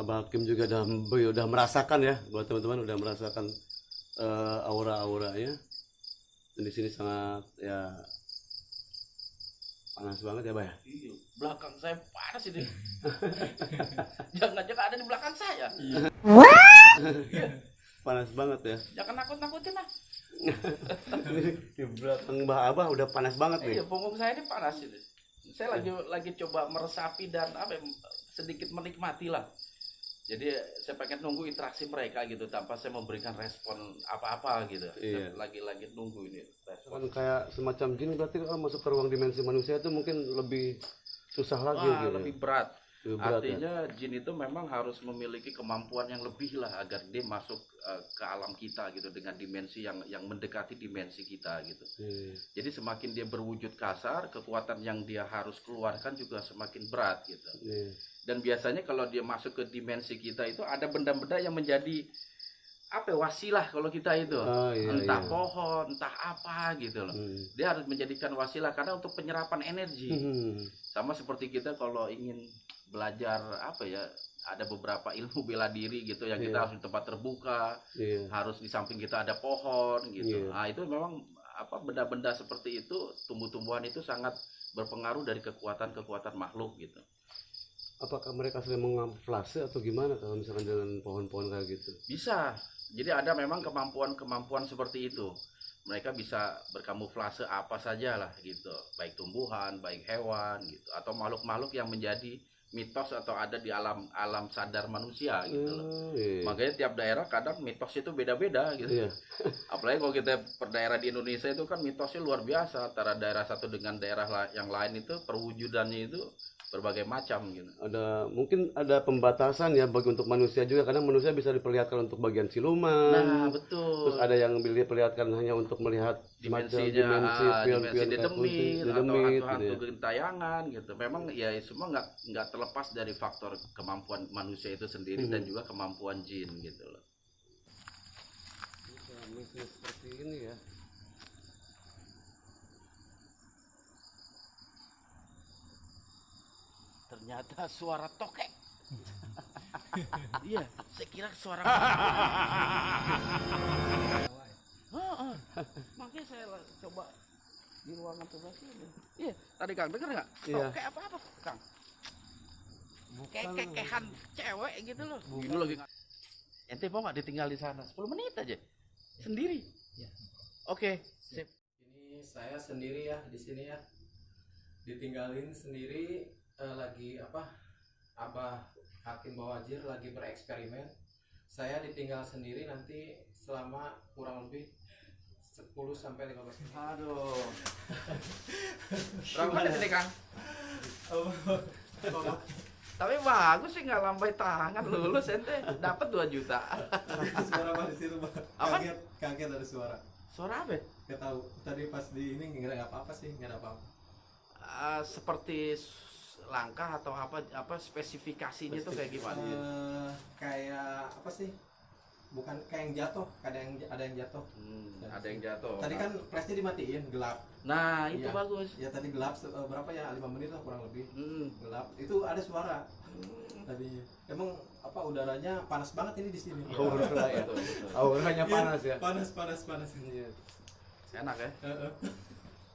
Abah Hakim juga udah merasakan ya, buat teman-teman udah merasakan aura-auranya. Dan di sini sangat ya panas banget ya, Bah ya. Iya, belakang saya panas ini. Jangan-jangan ada di belakang saya. Panas banget ya. Jangan nakut-nakutin lah. Di belakang Mbah Abah udah panas banget nih. Iya, punggung saya ini panas ini. Saya lagi coba meresapi dan sedikit menikmati lah. Jadi saya pengen nunggu interaksi mereka gitu tanpa saya memberikan respon apa-apa gitu. Iya. Saya lagi nunggu ini respon. Kan kayak semacam jin, berarti kalau masuk ke ruang dimensi manusia itu mungkin lebih susah lagi Wah, gitu. lebih berat. Lebih berat, Artinya jin itu memang harus memiliki kemampuan yang lebih lah agar dia masuk ke alam kita gitu dengan dimensi yang mendekati dimensi kita gitu. Iya. Jadi semakin dia berwujud kasar, kekuatan yang dia harus keluarkan juga semakin berat gitu. Iya. Dan biasanya kalau dia masuk ke dimensi kita itu ada benda-benda yang menjadi wasilah kalau kita itu. Iya, Entah iya. pohon, entah apa gitu loh. Dia harus menjadikan wasilah karena untuk penyerapan energi. Sama seperti kita kalau ingin belajar ada beberapa ilmu bela diri gitu yang kita Iya. harus di tempat terbuka, Iya. harus di samping kita ada pohon gitu. Iya. Nah, itu memang benda-benda seperti itu, tumbuh-tumbuhan itu sangat berpengaruh dari kekuatan-kekuatan makhluk gitu. Apakah mereka sering mengamuflase atau gimana kalau misalkan dengan pohon-pohon kayak gitu? Bisa. Jadi ada memang kemampuan seperti itu. Mereka bisa berkamuflase apa saja lah gitu. Baik tumbuhan, baik hewan gitu, atau makhluk-makhluk yang menjadi mitos atau ada di alam sadar manusia gitu loh. Iya. Makanya tiap daerah kadang mitos itu beda-beda gitu. Iya. Apalagi kalau kita per daerah di Indonesia itu kan mitosnya luar biasa. Antara daerah satu dengan daerah yang lain itu perwujudannya itu berbagai macam gitu. Mungkin ada pembatasan ya bagi untuk manusia juga, karena manusia bisa diperlihatkan untuk bagian siluman. Nah, betul. Terus ada yang diperlihatkan hanya untuk melihat dimensinya, dimensi dedemit atau gitu hantu ya. gentayangan gitu. Memang ya semua nggak terlepas dari faktor kemampuan manusia itu sendiri dan juga kemampuan jin gitu loh. Seperti ini ya. Ternyata suara tokek. Iya, saya kira suara. Makanya saya coba di ruangan sebelah sini. Iya, tadi Kang denger nggak? Iya. Tokek apa Kang? Bukan. Kekehan cewek gitu loh. Ini lagi. Ente mau nggak ditinggal di sana 10 menit aja? Sendiri? Ya. Oke, sip. Ini saya sendiri ya di sini ya, ditinggalin sendiri lagi Abah Hakim Bawajir lagi bereksperimen. Saya ditinggal sendiri nanti selama kurang lebih 10 sampai 15 menit. Aduh. Berapa menit ini Kang? Tapi bagus sih nggak lambai tangan, lulus ente dapat 2 juta. Suara apa di situ, Bang? Apa? Kaget ada suara. Suara apa? Gak tahu. Tadi pas di ini nggak apa-apa sih, nggak ada apa-apa. Seperti langkah atau apa spesifikasinya tuh kayak gimana? Kayak apa sih? Bukan kayak yang jatuh, ada yang jatuh. Ada yang jatuh. Tadi kan flashnya dimatiin, gelap. Nah, itu Iya. bagus. Ya tadi gelap berapa ya? 5 menit lah kurang lebih. Gelap. Itu ada suara. Tadinya. Emang udaranya panas banget ini di sini. Aura ya. Betul. Auranya Iya, panas ya. Panas. Iya. Enak ya?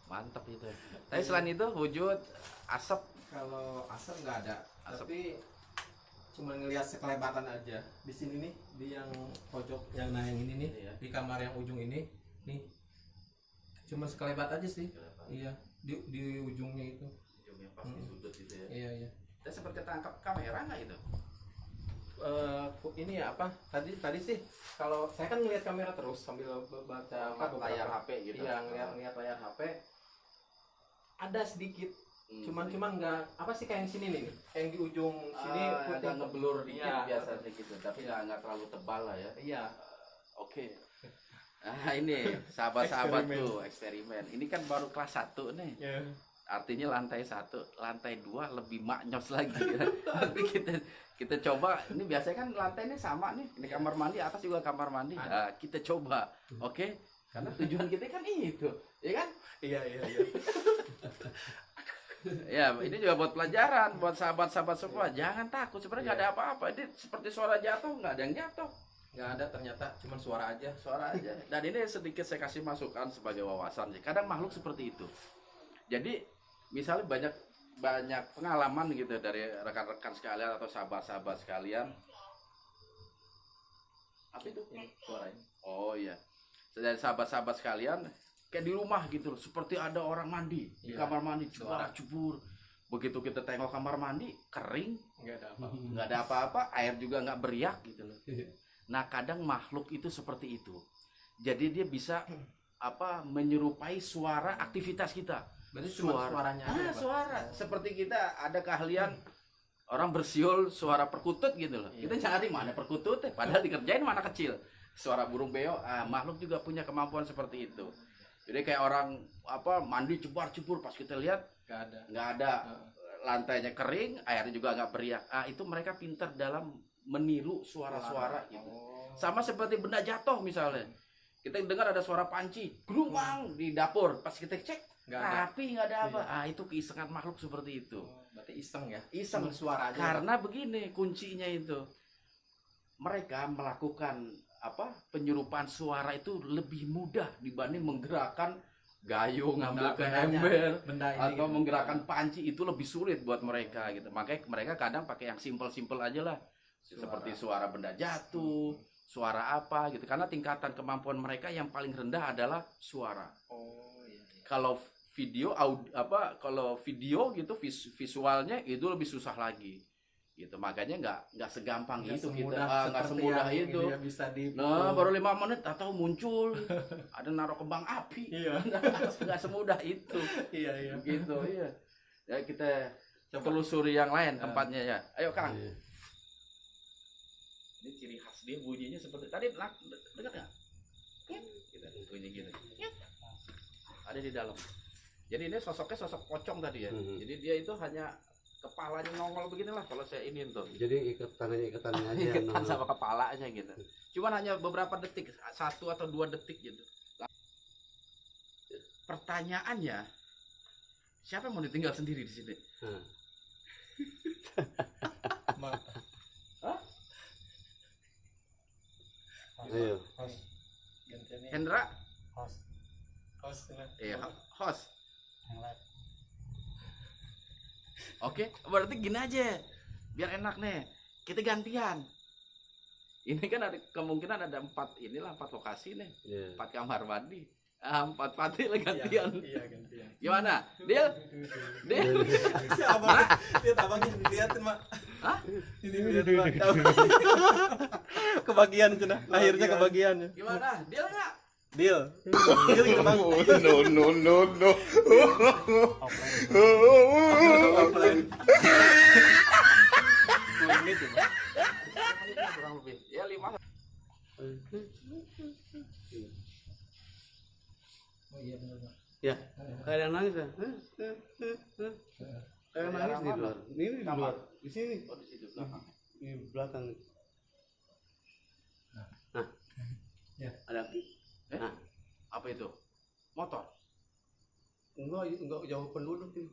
Mantap itu. Tapi selain itu wujud asap. Kalau asap nggak ada. Asap. Tapi cuma ngelihat sekelebatan aja. Di sini nih, di yang pojok yang yang ini nih, Iya. di kamar yang ujung ini, nih. Cuma sekelebat aja sih. Iya, di ujungnya itu. Ujungnya pas di sudut itu ya. Iya. Dan seperti tangkap kamera nggak itu? Ini ya tadi sih kalau saya kan ngelihat kamera terus sambil baca Layar HP gitu. iya ngelihat layar HP ada sedikit cuman nggak kayak yang sini nih yang di ujung sini ada ngeblur dikit Iya, biasanya gitu, tapi nggak terlalu tebal lah ya. iya Oke. Nah ini sahabat-sahabatku eksperimen. Ini kan baru kelas 1 nih. ya. Artinya lantai 1, lantai 2 lebih maknyos lagi ya. Tapi kita coba, ini biasanya kan lantainya sama nih. Ini kamar mandi, atas juga kamar mandi. Nah, kita coba. Oke? Karena tujuan kita kan itu, ya kan? Iya. Ya, ini juga buat pelajaran buat sahabat-sahabat semua. Jangan takut, sebenarnya nggak ada apa-apa. Ini seperti suara jatuh, nggak ada yang jatuh. Nggak ada, ternyata cuma suara aja. Suara aja. Dan ini sedikit saya kasih masukan sebagai wawasan sih. Kadang makhluk seperti itu. Jadi misalnya banyak pengalaman gitu dari rekan-rekan sekalian atau sahabat-sahabat sekalian. Apa itu? Ini suaranya. Oh iya. Dari sahabat-sahabat sekalian kayak di rumah gitu loh, seperti ada orang mandi di Iya. kamar mandi, jebur. Begitu kita tengok kamar mandi, kering, Nggak ada apa. nggak ada apa-apa, air juga nggak beriak gitu loh. Nah, kadang makhluk itu seperti itu. Jadi dia bisa menyerupai suara aktivitas kita. Berarti cuma suaranya aja, Pak? Suara. Seperti kita ada keahlian orang bersiul suara perkutut gitu loh. Iya. Kita cari mana perkutut, padahal dikerjain mana kecil. Suara burung beo, makhluk juga punya kemampuan seperti itu. Jadi kayak orang mandi jebur pas kita lihat nggak ada lantainya kering, airnya juga nggak beriak. Itu mereka pintar dalam meniru suara-suara gitu. Sama seperti benda jatuh misalnya. Kita dengar ada suara panci, gerumang di dapur. Pas kita cek, Nggak ada. rapi nggak ada apa. Iya. Itu keisengan makhluk seperti itu. Berarti iseng ya? Iseng. Cuma suara aja. Karena begini kuncinya itu, mereka melakukan penyerupaan suara itu lebih mudah dibanding menggerakkan gayung, ngambil ke ember, benda ini atau gitu. menggerakkan panci. Itu lebih sulit buat mereka gitu. Makanya mereka kadang pakai yang simpel-simpel aja lah, seperti suara benda jatuh, suara apa gitu. Karena tingkatan kemampuan mereka yang paling rendah adalah suara. Oh iya. Kalau kalau video gitu visualnya itu lebih susah lagi gitu. Makanya nggak segampang itu kita, nggak semudah itu. Dia bisa Nah, baru 5 menit atau muncul ada naruh kembang api. Iya. Nggak semudah itu. Iya. Gitu, iya. Ya kita Coba. telusuri yang lain tempatnya ya. Ayo Kang. Iya. Ini ciri khas dia bunyinya seperti tadi, dengar nggak? Gitu, bunyi gitu. Ada di dalam. Jadi ini sosoknya sosok pocong tadi ya. Jadi dia itu hanya kepalanya nongol beginilah kalau saya ini tuh. Jadi ikatannya aja. Iketan sama kepalanya gitu. Cuman hanya beberapa detik, 1 atau 2 detik gitu. Pertanyaannya, siapa yang mau ditinggal sendiri di sini? Hah? Ayo. Gantian nih. Hendra? Host. Host. Oke, berarti gini aja. Biar enak nih. Kita gantian. Ini kan ada kemungkinan ada 4 lokasi nih. Iya. 4 kamar mandi. 4 pati lah gantian. Iya, gantian. Gimana? Deal? Deal? Siapa? Lihat abangnya dilihatin, Mak. Hah? Ini lihat, Mak. Kebagian cenah. Akhirnya kebagian. Gimana? Deal nggak? Deal. Deal gitu, Bang. No. Offline. 10 menit ya, Bang. Kurang lebih. Ya 5. Oh iya benar, Bang. Ya, kayak yang nangis ya. Kayak yang nangis di luar. Ini di luar. Di sini. Oh, di situ belakang. Di belakang. Nah. Ya. Ada. Nah, Apa itu? Motor. enggak jauh penduduk ini.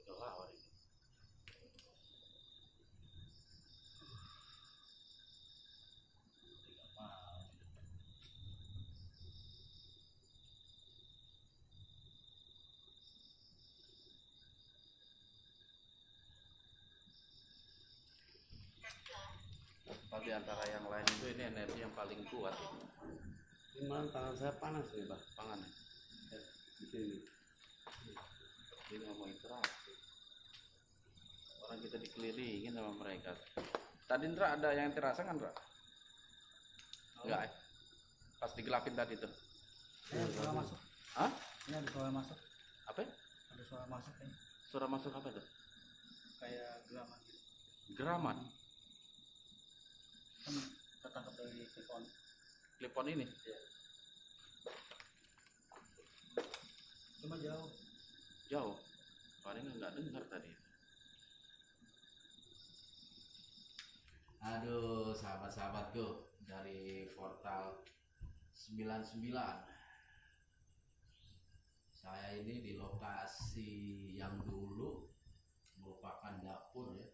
Udah lawar ini. Di antara yang lain itu ini energi yang paling kuat ini. Ini malah tangan saya panas nih, Pak. Pangan. Di sini. Dia nggak mau interaksi. Orang kita dikelilingin sama mereka. Tadi Ndra ada yang terasa kan Ndra? Enggak ya? Pas digelapin tadi tuh. Ada suara masuk. Hah? Ini ada suara masuk. Apa ya? Ada suara masuk ini. Suara masuk apa tuh? Kayak geraman gitu. Geraman. Kan ketangkap dari telepon. Telepon ini. Cuma jauh. Jauh. Paling nggak dengar tadi. Aduh, sahabat-sahabatku dari portal 99. Saya ini di lokasi yang yang dulu merupakan dapur ya.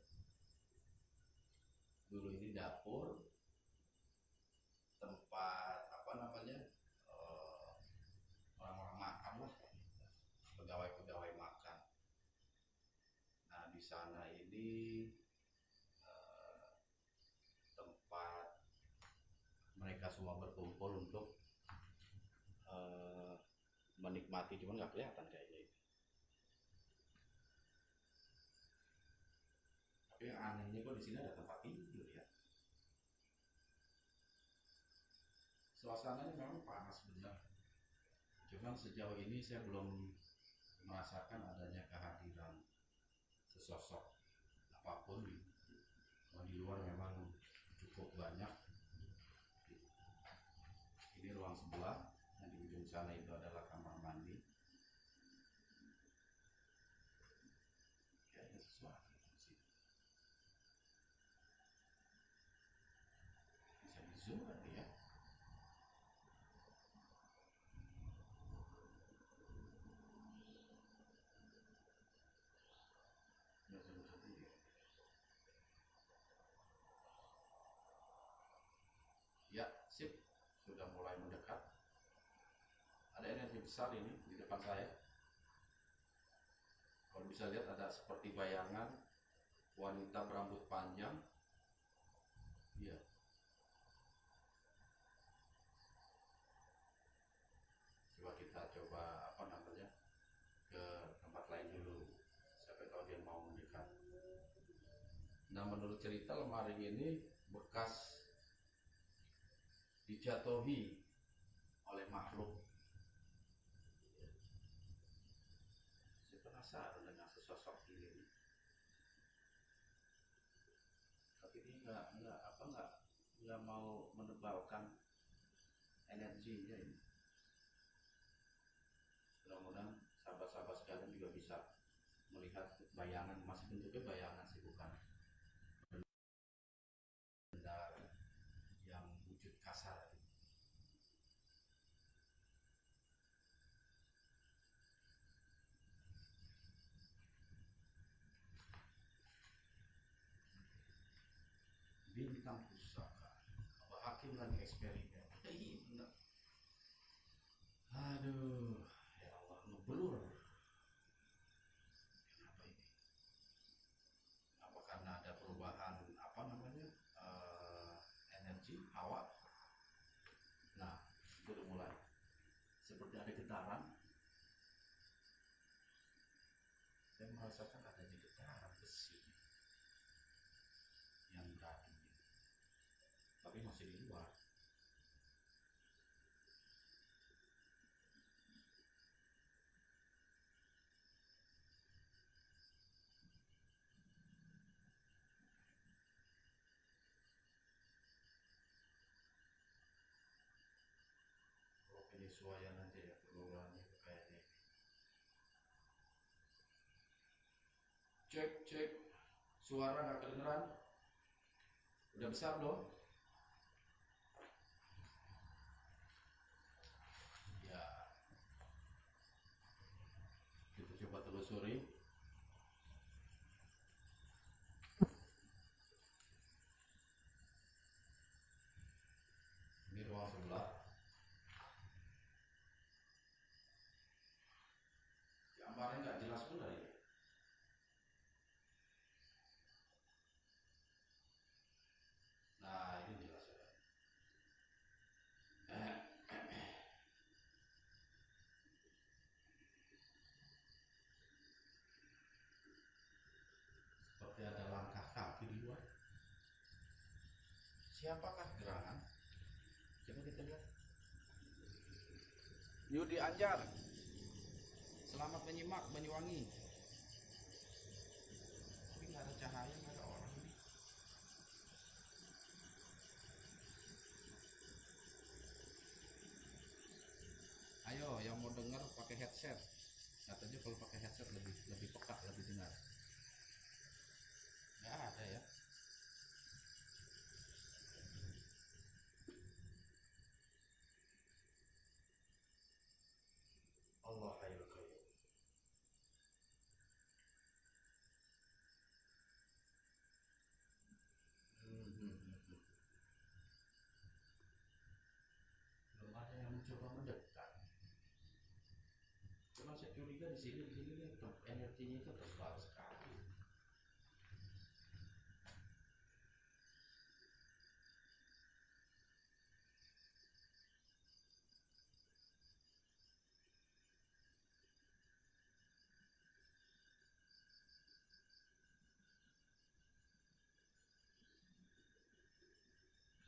Dulu ini dapur, tempat apa namanya, orang-orang makan lah, pegawai-pegawai makan. Nah di sana ini tempat mereka semua berkumpul untuk menikmati, cuman nggak kelihatan kayaknya itu. Tapi yang anehnya kok di sini ada tempat tidur ya. Suasananya memang panas benar. Cuman sejauh ini saya belum merasakan adanya kehadiran sesosok apapun. Kalau di luar memang cukup banyak. Ini ruang sebelah, yang di ujung sana itu adalah kamar mandi. Kayaknya sesuatu di situ. Bisa di zoom kan ya? Ya, sip, sudah mulai mendekat. Ada energi besar ini di depan saya. Kalau bisa lihat ada seperti bayangan wanita berambut panjang. Iya. Coba kita apa namanya, ke tempat lain dulu. Siapa tahu dia mau mendekat. Nah menurut cerita lemari ini bekas dijatuhi oleh makhluk. Saya penasaran dengan sesosok ini. Tapi dia nggak mau menebalkan energinya ini. Mudah-mudahan sahabat-sahabat sekalian juga bisa melihat bayangan, masih bentuknya bayangan sih, bukan benda yang wujud kasar. Bintang pusaka, Abah Hakim lagi eksperimen. Iya benar. Aduh, ya Allah, ngeblur. Kenapa ini? Apa karena ada perubahan apa namanya, energi hawa? Nah, itu udah mulai seperti ada getaran. Saya merasakan adanya getaran besi yang beradu, tapi masih di luar. Kalau penyesuaian nanti ya, pengurangannya kayaknya. Cek, suara nggak kedengeran? Udah besar dong? Ya, kita coba telusuri. Ini ruang sebelah. Gambarnya nggak jelas benar ya. Nah, ini jelas ya. Seperti ada langkah kaki di luar. Siapakah gerangan? Coba kita lihat. Yudi Anjar, selamat menyimak Banyuwangi. Tapi nggak ada cahaya, nggak ada orang ini. Ayo, yang mau dengar pakai headset. Katanya kalau pakai headset lebih peka, lebih dengar. Nggak ada ya. Allah Hayyul Qayyum. sini nih, energinya itu tebal sekali.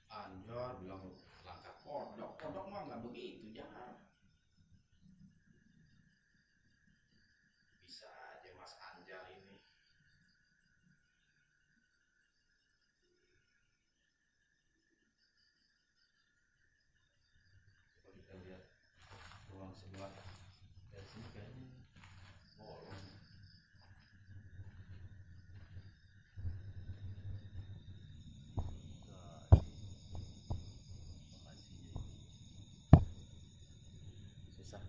Anjor bilang langkah kodok mah nggak begitu jangan. Bisa aja Mas Anjar ini. Coba kita lihat ruang sebelah dari sini kayaknya bolong. Susah.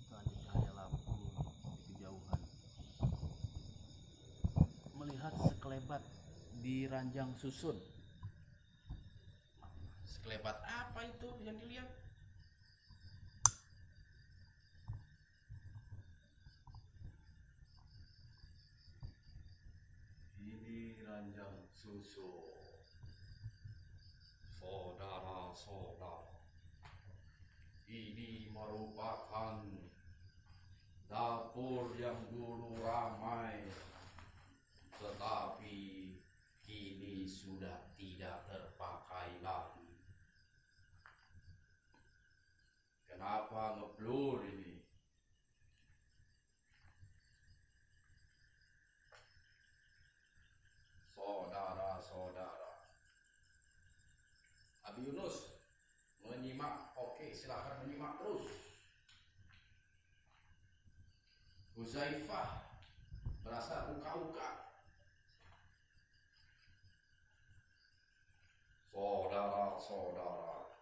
Itu ada cahaya lampu di kejauhan. Melihat sekelebat di ranjang susun. Sekelebat apa itu yang dilihat? Ini ranjang susun. Saudara-saudara, ini merupakan dapur yang dulu ramai, tetapi kini sudah tidak terpakai lagi. Kenapa ngeblur ini? Saudara-saudara, Abi Yunus menyimak, oke silahkan menyimak terus. Huzaifah merasa uka-uka. Saudara-saudara,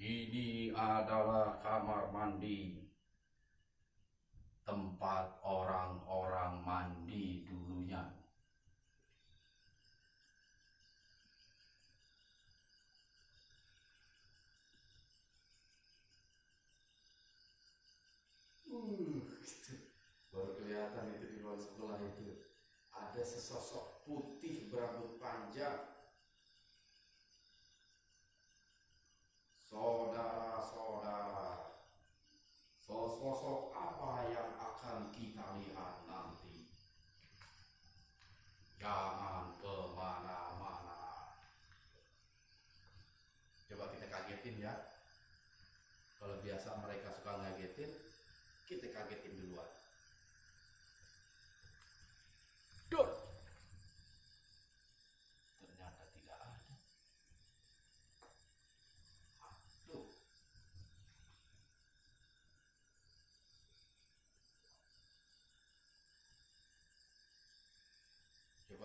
ini adalah kamar mandi, tempat orang-orang mandi dulunya. Baru kelihatan itu di ruang sebelah itu ada sesosok putih berambut panjang. Saudara-saudara, sosok apa yang akan kita lihat nanti? Jangan kemana-mana. Coba kita kagetin ya. Kalau biasa mereka suka ngagetin, kita kagetin duluan. Dor. Ternyata tidak ada. Tuh.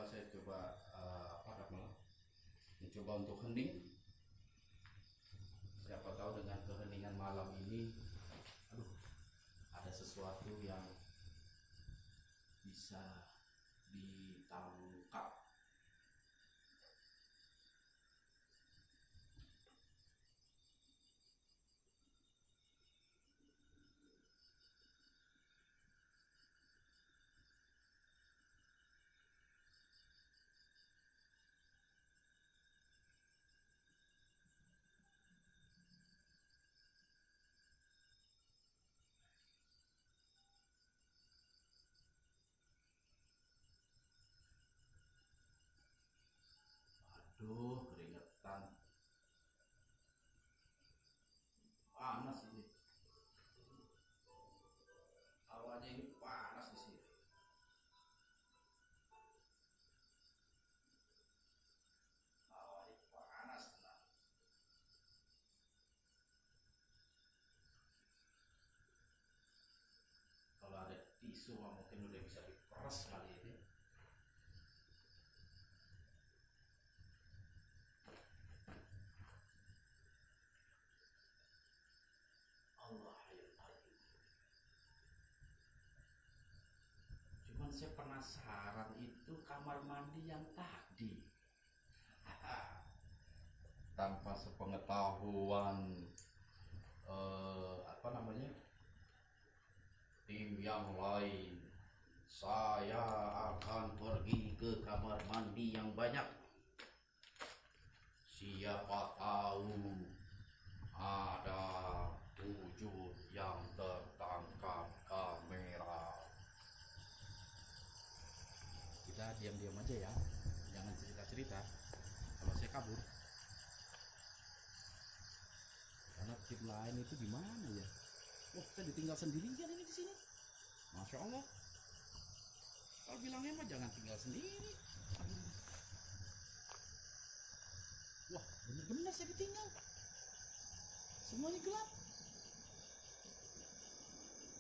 Saya coba mencoba untuk hening. Siapa tahu dengan keheningan malam ini, ada sesuatu yang bisa ditangkap. Aduh, keringetan. Panas ini. Awalnya ini panas di sini. Awalnya panas tenang. Kalau ada tisu mungkin udah bisa diperas kali ini. mandi yang tadi. Tanpa sepengetahuan apa namanya, tim yang lain, saya akan pergi ke kamar mandi yang banyak. Siapa tahu ada wujud yang tertangkap kamera. Kita diam-diam aja ya, jangan cerita-cerita kalau saya kabur. Karena tim lain itu di mana ya? Wah, saya ditinggal sendirian ini di sini. Masya Allah. Kalau bilangnya mah jangan tinggal sendiri. Aduh. Wah, bener-bener saya ditinggal. Semuanya gelap.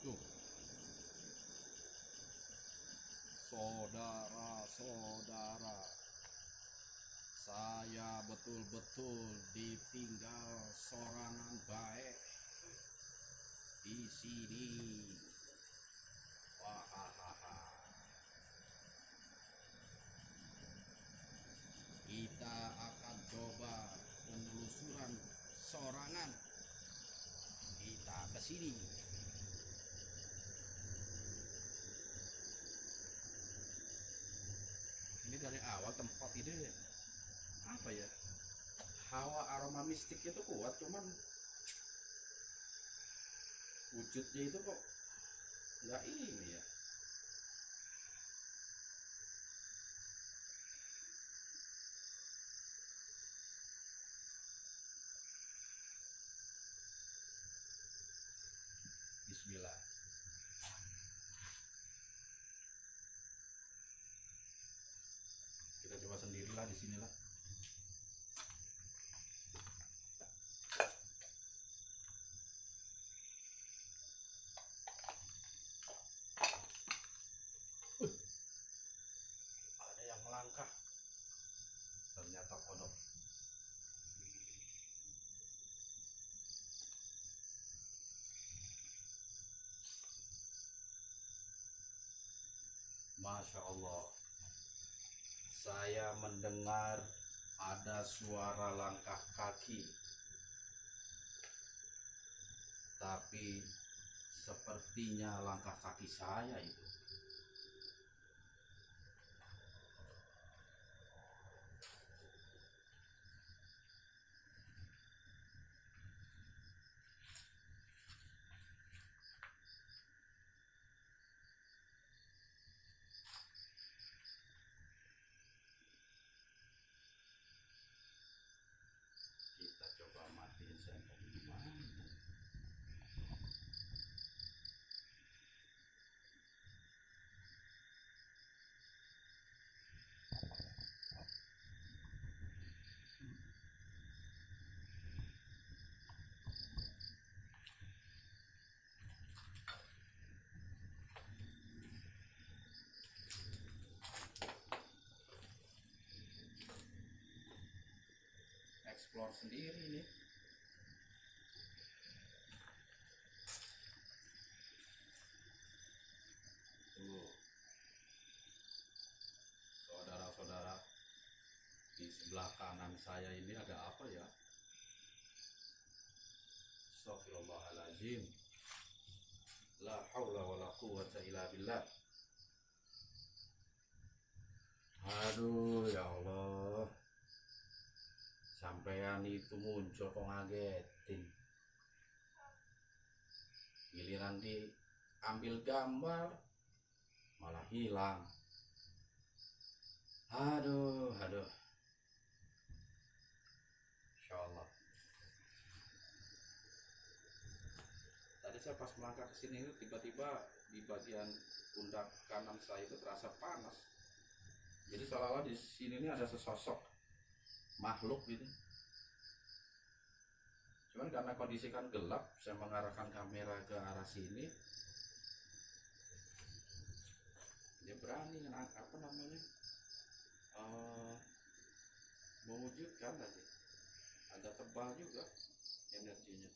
Tuh. Saudara-saudara, saya betul-betul ditinggal sorangan baik di sini. Wahahaha. Kita akan coba penelusuran sorangan. Kita ke sini. Ini dari awal tempat ini apa ya? Hawa aroma mistik itu kuat, cuman wujudnya itu kok nggak ini ya. Bismillah. Kita coba sendirilah di sinilah. Ada yang melangkah. Ternyata kodok. Masya Allah, saya mendengar ada suara langkah kaki, tapi sepertinya langkah kaki saya itu. Kita coba matiin sendok gimana. Explore sendiri ini. Tuh, saudara-saudara, di sebelah kanan saya ini ada apa ya? Astagfirullahaladzim. La haula wa la quwwata illa billah. Aduh, ya Allah. Sampean itu muncul kok ngagetin. Giliran diambil gambar malah hilang. Aduh. Insya Allah. Tadi saya pas melangkah ke sini itu tiba-tiba di bagian pundak kanan saya itu terasa panas. Jadi seolah-olah di sini ini ada sesosok makhluk gitu. Cuman karena kondisi kan gelap, saya mengarahkan kamera ke arah sini, dia berani apa namanya, mewujudkan tadi. Agak tebal juga energinya.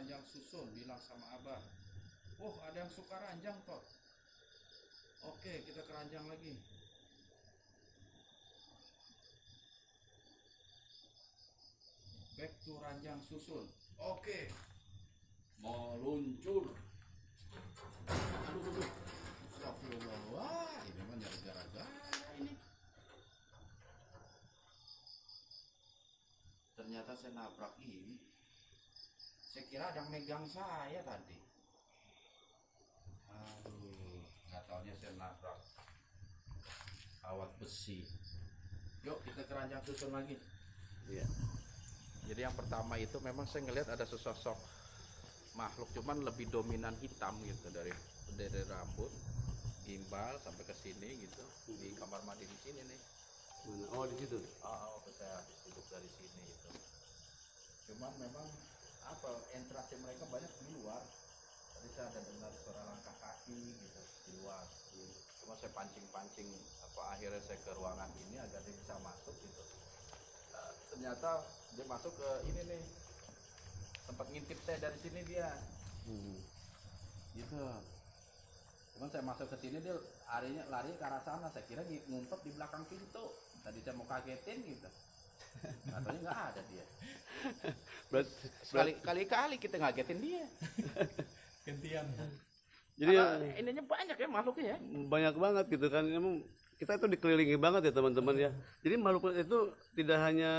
keranjang susun, bilang sama abah. Oh, ada yang suka ranjang toh. Oke, kita keranjang lagi. Back to ranjang susun. Oke. Meluncur. Aduh. Astagfirullah. Wah, ini mah nyari gara-gara ini. Ternyata saya nabrak ini. Saya kira ada yang megang saya tadi. Aduh, nggak taunya saya nabrak kawat besi. Yuk kita keranjang susun lagi. Iya. Jadi yang pertama itu memang saya ngelihat ada sesosok makhluk, cuman lebih dominan hitam gitu dari rambut, gimbal sampai ke sini gitu. Di kamar mandi di sini nih. Mana? Oh, di situ. Waktu saya habis duduk dari sini gitu. Cuman memang apa interaksi mereka banyak di luar. Tadi saya ada dengar suara langkah kaki gitu di luar. Cuma saya pancing-pancing akhirnya saya ke ruangan ini agar dia bisa masuk gitu. Ternyata dia masuk ke ini nih, sempat ngintip saya dari sini dia gitu. Cuman saya masuk ke sini dia lari ke arah sana, saya kira ngumpet di belakang pintu. Tadi saya mau kagetin gitu, katanya nggak ada dia. Kali-kali kita ngagetin dia. Gantian. Jadi ininya banyak ya makhluknya ya. banyak banget gitu kan. Emang kita itu dikelilingi banget ya teman-teman ya. Jadi makhluk itu tidak hanya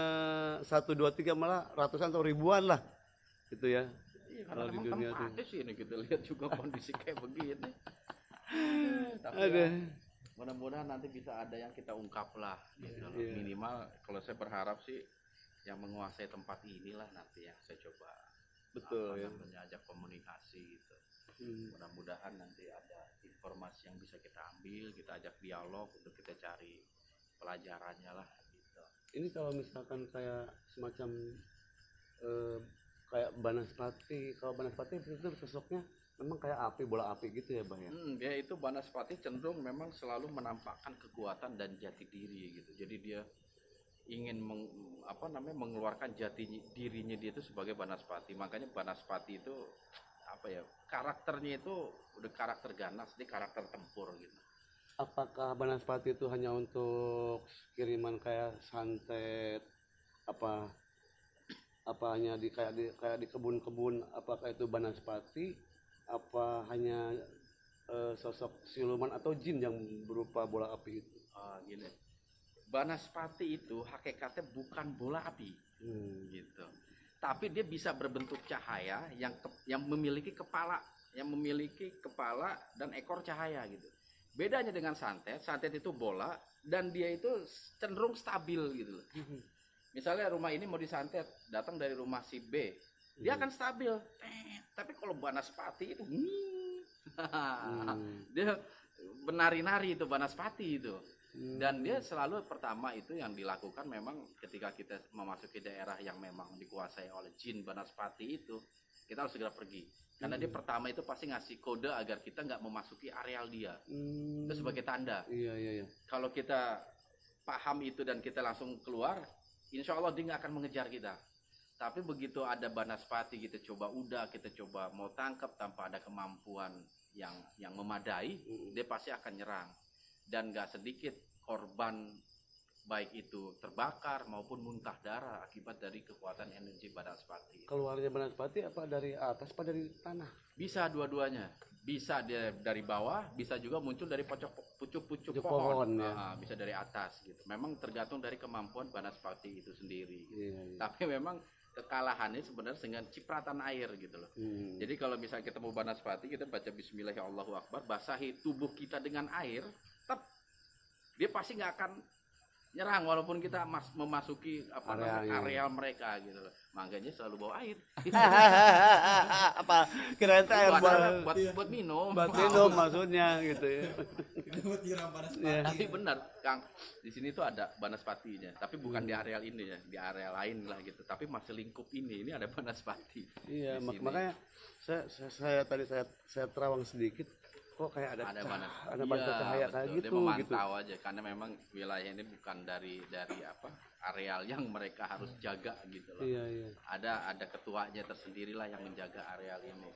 1, 2, 3, malah ratusan atau ribuan lah gitu ya. Iya, Kalau karena di memang dunia tuh. tempatnya sih ini kita lihat juga kondisi kayak begini. Tapi Ada. ya, mudah-mudahan nanti bisa ada yang kita ungkap lah gitu loh. Iya. Minimal kalau saya berharap sih yang menguasai tempat inilah nanti yang saya coba Betul ya. ajak komunikasi gitu. Mudah-mudahan nanti ada informasi yang bisa kita ambil, kita ajak dialog untuk kita cari pelajarannya lah gitu. Ini kalau misalkan kayak semacam kayak Banaspati, kalau Banaspati itu sosoknya memang kayak api, bola api gitu ya, Bang ya. Dia itu Banaspati cenderung memang selalu menampakkan kekuatan dan jati diri gitu. Jadi dia ingin mengeluarkan jati dirinya dia itu sebagai Banaspati. Makanya Banaspati itu karakternya itu udah karakter ganas, dia karakter tempur gitu. Apakah Banaspati itu hanya untuk kiriman kayak santet apa hanya kayak di kebun-kebun, apakah itu Banaspati, apa hanya sosok siluman atau jin yang berupa bola api itu? Gini, Banaspati itu hakikatnya bukan bola api gitu, tapi dia bisa berbentuk cahaya yang memiliki kepala dan ekor cahaya gitu. Bedanya dengan santet itu bola dan dia itu cenderung stabil gitu loh. Misalnya rumah ini mau disantet, datang dari rumah si B, dia akan stabil. Tapi kalau Banaspati itu dia menari-nari itu Banaspati itu. Dan dia selalu pertama itu yang dilakukan memang ketika kita memasuki daerah yang memang dikuasai oleh jin Banaspati itu, kita harus segera pergi. Karena dia pertama itu pasti ngasih kode agar kita nggak memasuki areal dia. Itu sebagai tanda. Iya. Kalau kita paham itu dan kita langsung keluar, insya Allah dia nggak akan mengejar kita. Tapi begitu ada Banaspati kita coba mau tangkap tanpa ada kemampuan yang memadai, dia pasti akan nyerang. Dan nggak sedikit korban baik itu terbakar maupun muntah darah akibat dari kekuatan energi Banaspati. Keluarnya Banaspati apa dari atas apa dari tanah? Bisa dua-duanya. Bisa dia dari bawah, bisa juga muncul dari pucuk-pucuk Pucuk pohon. ya. Bisa dari atas gitu. Memang tergantung dari kemampuan Banaspati itu sendiri. Iya. Tapi memang kekalahannya sebenarnya dengan cipratan air gitu loh. Jadi kalau misalnya kita mau Banaspati, kita baca Bismillahirrahmanirrahim, basahi tubuh kita dengan air, dia pasti nggak akan nyerang walaupun kita memasuki area mereka gitu loh. Makanya selalu bawa air. Apa kirain teh air buat minum. Buat minum maksudnya gitu ya. Buat nyiram Banaspati. Tapi benar, Kang. Di sini tuh ada Banaspatinya, tapi bukan di areal ini ya, di area lain lah gitu. Tapi masih lingkup ini ada Banaspati. Iya, makanya saya terawang sedikit. kok kayak ada ada mana ada banta cahaya kayak betul. gitu Dia memantau aja karena memang wilayah ini bukan dari apa areal yang mereka harus jaga gitu loh. Iya, iya. Ada ketuanya tersendiri lah yang menjaga areal ini.